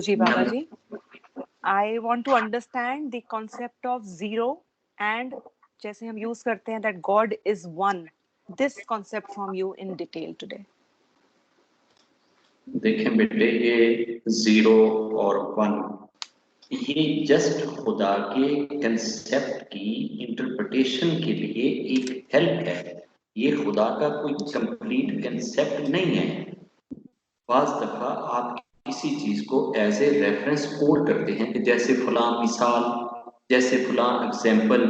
Ji Baba ji, I want to understand the concept of zero and जैसे हम use करते हैं that God is one. This concept from you in detail today. देखें बेटे, ये zero और one ये जस्ट खुदा के कंसेप्ट की इंटरप्रिटेशन के लिए एक हेल्प है। ये खुदा का कोई कंप्लीट कंसेप्ट नहीं है। बाज़ दफा आप किसी चीज को एज ए रेफरेंस कोड करते हैं कि जैसे फलां मिसाल, जैसे फलां example.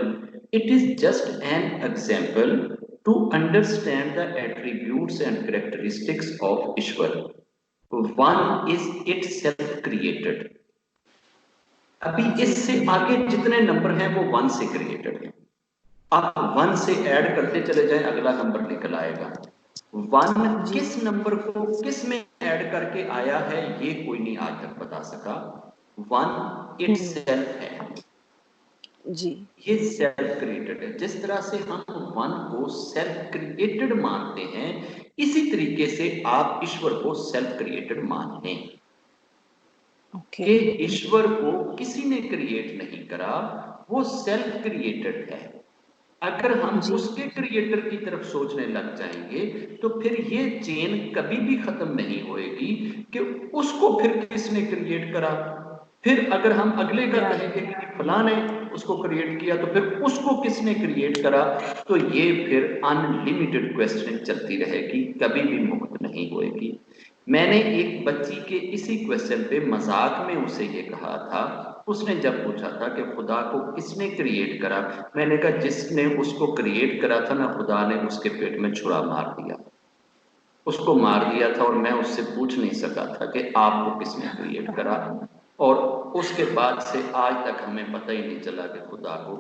It is just an example to understand the attributes and characteristics of Ishwar. One is itself created. अभी इससे आगे जितने नंबर हैं वो वन से क्रिएटेड हैं। आप वन से ऐड करते चले जाएं, अगला नंबर निकल आएगा। वन किस नंबर को किस में ऐड करके आया है ये कोई नहीं आज तक बता सका। वन इटसेल्फ है जी, ये सेल्फ क्रिएटेड है। जिस तरह से हम वन को सेल्फ क्रिएटेड मानते हैं, इसी तरीके से आप ईश्वर को सेल्फ क्रिएटेड मान लें कि ईश्वर को किसी ने क्रिएट नहीं करा, वो सेल्फ क्रिएटेड है। अगर हम उसके क्रिएटर की तरफ सोचने लग जाएंगे तो फिर ये चेन कभी भी खत्म नहीं होएगी कि उसको फिर किसने क्रिएट करा। फिर अगर हम अगले का कहेंगे कि फलां ने उसको क्रिएट किया तो फिर उसको किसने क्रिएट करा, तो ये फिर अनलिमिटेड क्वेश्चनिंग चलती रहेगी, कभी भी मुक्त नहीं होएगी। मैंने एक बच्ची के इसी क्वेश्चन पे मजाक में उसे ये कहा था। उसने जब पूछा था कि खुदा को किसने क्रिएट करा, मैंने कहा जिसने उसको क्रिएट करा था ना, खुदा ने उसके पेट में छुरा मार दिया, उसको मार दिया था। और मैं उससे पूछ नहीं सका था कि आपको किसने क्रिएट करा। और उसके बाद से आज तक हमें पता ही नहीं चला कि खुदा को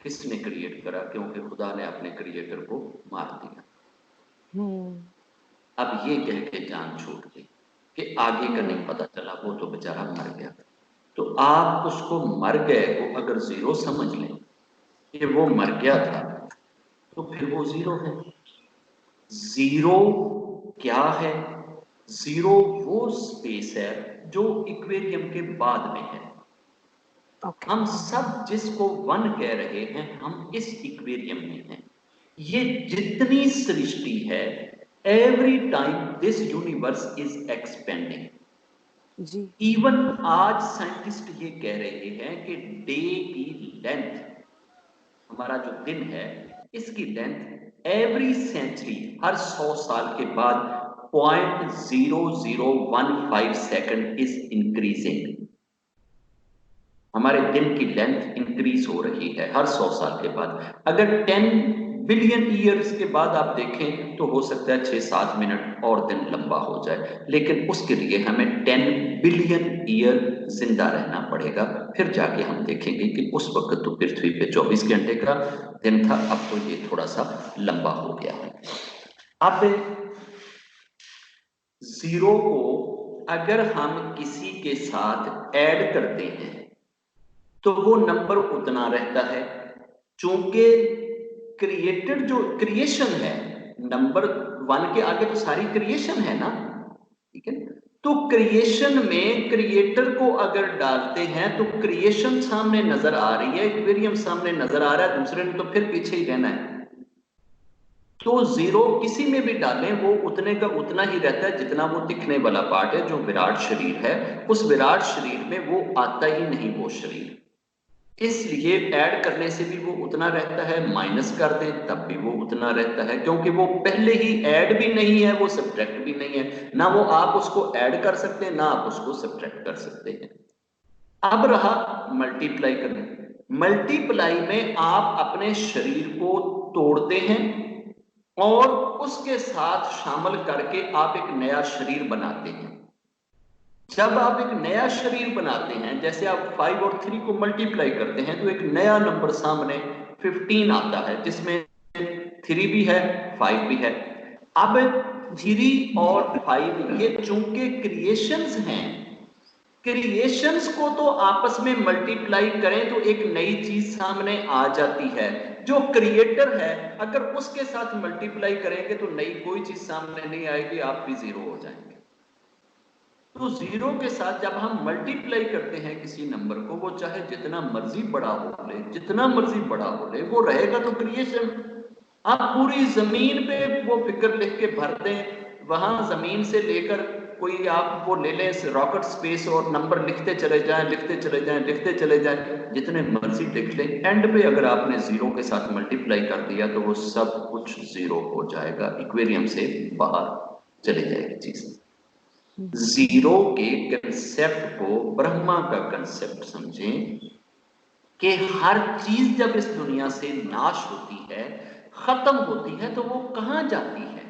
किसने क्रिएट करा, क्योंकि खुदा ने अपने क्रिएटर को मार दिया। अब ये कह के जान छूट गई कि आगे का नहीं पता चला, वो तो बेचारा मर गया। तो आप उसको मर गए को अगर जीरो समझ लें कि वो मर गया था, तो फिर वो जीरो है। जीरो क्या है? जीरो वो स्पेस है जो इक्वेरियम के बाद में है। हम सब जिसको वन कह रहे हैं, हम इस इक्वेरियम में हैं। ये जितनी सृष्टि है, every time this universe is expanding. Even आज साइंटिस्ट ये कह रहे हैं कि डे की लेंथ, हमारा जो दिन है, इसकी लेंथ एवरी सेंचुरी, हर 100 साल के बाद 0.0015 सेकंड इज इंक्रीजिंग। हमारे दिन की लेंथ इंक्रीज हो रही है हर 100 साल के बाद। अगर 10 बिलियन ईयर्स के बाद आप देखें तो हो सकता है 6-7 मिनट और दिन लंबा हो जाए, लेकिन उसके लिए हमें 10 बिलियन ईयर जिंदा रहना पड़ेगा। फिर जाके हम देखेंगे कि उस वक्त तो पृथ्वी पे 24 घंटे का दिन था, अब तो ये थोड़ा सा लंबा हो गया है। अब जीरो को अगर हम किसी के साथ ऐड करते हैं तो वो नंबर उतना रहता है। चूंकि क्रिएटेड जो क्रिएशन है, नंबर वन के आगे तो सारी क्रिएशन है ना, ठीक है। तो क्रिएशन में क्रिएटर को अगर डालते हैं तो क्रिएशन सामने नजर आ रही है, इक्वेरियम सामने नजर आ रहा है, दूसरे ने तो फिर पीछे ही रहना है। तो जीरो किसी में भी डालें वो उतने का उतना ही रहता है जितना वो दिखने वाला पार्ट है, जो विराट शरीर है। उस विराट शरीर में वो आता ही नहीं वो शरीर, इसलिए ऐड करने से भी वो उतना रहता है, माइनस कर दें तब भी वो उतना रहता है, क्योंकि वो पहले ही ऐड भी नहीं है, वो सब्ट्रैक्ट भी नहीं है। ना वो आप उसको ऐड कर सकते हैं, ना आप उसको सब्ट्रैक्ट कर सकते हैं। अब रहा मल्टीप्लाई करना। मल्टीप्लाई में आप अपने शरीर को तोड़ते हैं और उसके साथ शामिल करके आप एक नया शरीर बनाते हैं। जब आप एक नया शरीर बनाते हैं, जैसे आप 5 और 3 को मल्टीप्लाई करते हैं तो एक नया नंबर सामने 15 आता है, जिसमें 3 भी है 5 भी है। अब 3 और 5 ये चूंकि क्रिएशंस हैं, क्रिएशंस को तो आपस में मल्टीप्लाई करें तो एक नई चीज सामने आ जाती है। जो क्रिएटर है अगर उसके साथ मल्टीप्लाई करेंगे तो नई कोई चीज सामने नहीं आएगी, आप भी जीरो हो जाएंगे। तो जीरो के साथ जब हम मल्टीप्लाई करते हैं किसी नंबर को, वो चाहे जितना मर्जी बड़ा हो ले, जितना मर्जी बड़ा हो ले, वो रहेगा तो क्रिएशन। आप पूरी जमीन पे वो फिगर लिख के भर दें, वहां जमीन से लेकर कोई आप वो ले लें रॉकेट स्पेस, और नंबर लिखते चले जाएं, लिखते चले जाएं, लिखते चले जाएं, जितने मर्जी लिख लें, एंड पे अगर आपने जीरो के साथ मल्टीप्लाई कर दिया तो वो सब कुछ जीरो हो जाएगा, इक्वेरियम से बाहर चले जाएगी चीज। जीरो के कंसेप्ट को ब्रह्मा का कंसेप्ट समझें कि हर चीज जब इस दुनिया से नाश होती है, खत्म होती है, तो वो कहां जाती है?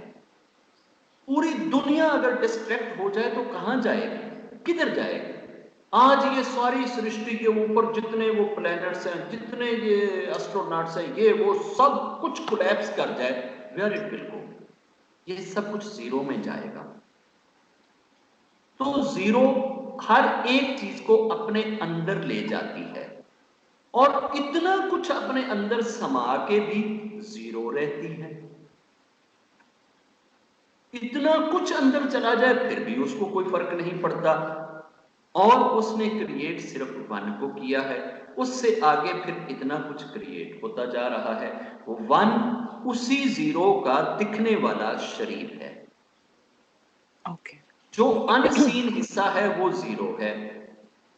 पूरी दुनिया अगर डिस्ट्रैक्ट हो जाए तो कहां जाएगी, किधर जाएगी? आज ये सारी सृष्टि के ऊपर जितने वो प्लैनेट्स हैं, जितने ये एस्ट्रोनॉट्स हैं, ये वो सब कुछ कोलैप्स कर जाए, वेयर इट विल गो? ये सब कुछ जीरो में जाएगा। तो जीरो हर एक चीज को अपने अंदर ले जाती है, और इतना कुछ अपने अंदर समा के भी जीरो रहती है। इतना कुछ अंदर चला जाए फिर भी उसको कोई फर्क नहीं पड़ता, और उसने क्रिएट सिर्फ वन को किया है। उससे आगे फिर इतना कुछ क्रिएट होता जा रहा है। वो वन उसी जीरो का दिखने वाला शरीर है। ओके। जो अनसीन हिस्सा है वो जीरो है।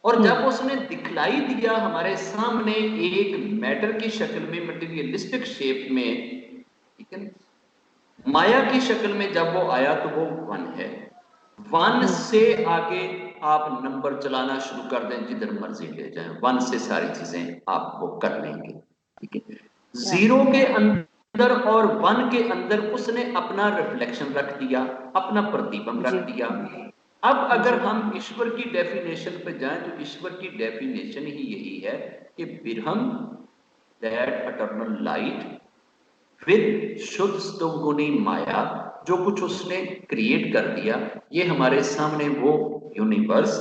और जब उसने दिखलाई दिया हमारे सामने एक मैटर की शक्ल में, मटेरियलिस्टिक शेप में, ठीक है, माया की शक्ल में जब वो आया तो वो वन है। वन से आगे आप नंबर चलाना शुरू कर दें, जिधर मर्जी ले जाएं, वन से सारी चीजें आप वो कर लेंगे, ठीक है। जीरो के अंदर और वन के अंदर उसने अपना रिफ्लेक्शन रख दिया, अपना प्रतिबिंब रख दिया। अब अगर हम ईश्वर की डेफिनेशन पे जाएं तो ईश्वर की डेफिनेशन ही यही है कि बिरहम, दैट एटर्नल लाइट विद शुद्ध स्तुवगुणी माया, जो कुछ उसने क्रिएट कर दिया, ये हमारे सामने वो यूनिवर्स,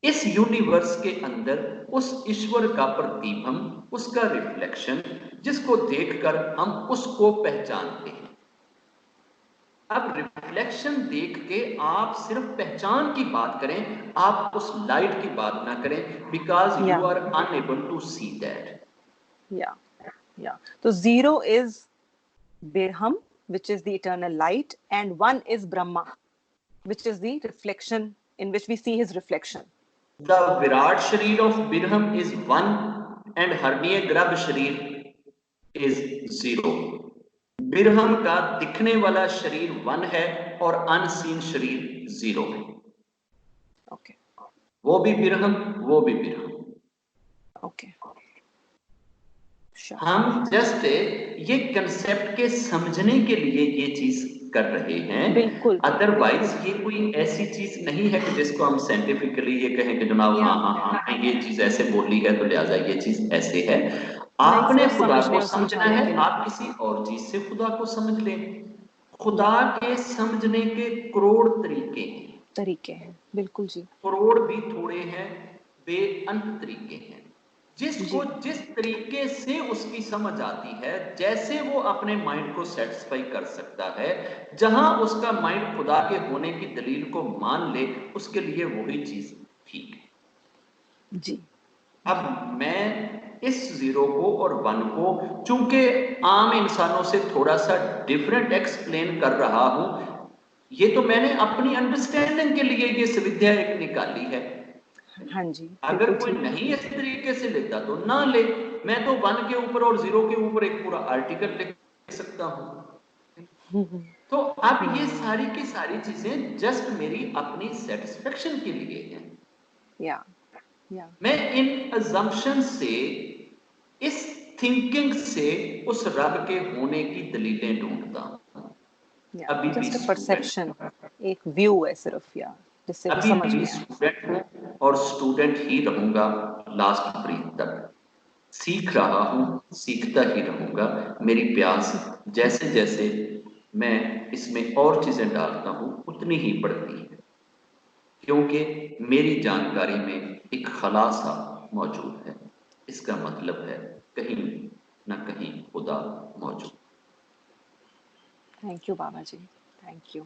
इस यूनिवर्स के अंदर उस ईश्वर का प्रतिबिंब, उसका रिफ्लेक्शन, जिसको देखकर हम उसको पहचानते हैं। अब रिफ्लेक्शन देख के आप सिर्फ पहचान की बात करें, आप उस लाइट की बात ना करें, because you are unable to see that. So zero is Birham, which is the eternal light, and one is Brahma, which is the reflection in which we see his reflection. The Virat Sharir of Birham is one, and Harniya Grabh Sharir is zero. बिरहम का दिखने वाला शरीर one है और unseen शरीर zero है। Okay. वो भी बिरहम, वो भी बिरहम। ओके। हम जस्ट ये कंसेप्ट के समझने के लिए ये चीज कर रहे हैं, बिल्कुल। अदरवाइज ये कोई ऐसी चीज नहीं है कि जिसको हम साइंटिफिकली ये कहें कि जनाब हाँ हाँ हाँ ये चीज ऐसे बोली है तो लिहाजा ये चीज ऐसे है। आपने खुदा को समझना है, आप किसी और चीज से खुदा को समझ लें। खुदा के समझने के करोड़ तरीके हैं। बिल्कुल जी। करोड़ भी थोड़े हैं, बेअंत तरीके हैं। जिसको जिस तरीके से उसकी समझ आती है, जैसे वो अपने माइंड को सेटिस्फाई कर सकता है, जहां उसका माइंड खुदा के होने की दलील को मान ले, उसके लिए वही चीज ठीक है जी। अब मैं इस जीरो को और वन को चूंकि आम इंसानों से थोड़ा सा डिफरेंट एक्सप्लेन कर रहा हूं, ये तो मैंने अपनी अंडरस्टैंडिंग के लिए ये सुविधा एक निकाली है। हाँ जी। अगर कोई नहीं इस तरीके से लेता तो ना ले, मैं तो वन के ऊपर और जीरो के ऊपर एक पूरा आर्टिकल लिख सकता हूं। तो अब ये सारी की सारी चीजें जस्ट मेरी अपनी सेटिस्फेक्शन के लिए हैं। मैं इन अजम्पशन से, इस थिंकिंग से उस रब के होने की दलीलें ढूंढता हूं। अभी भी परसेप्शन, एक व्यू है सिर्फ, जिससे अभी भी स्टूडेंट हूं और स्टूडेंट ही रहूंगा लास्ट ब्रीथ तक। सीख रहा हूं, सीखता ही रहूंगा। मेरी प्यास जैसे जैसे मैं इसमें और चीजें डालता हूं उतनी ही बढ़ती है, क्योंकि मेरी जानकारी में एक खलासा मौजूद है। इसका मतलब है कहीं ना कहीं खुदा मौजूद। थैंक यू बाबा जी, थैंक यू।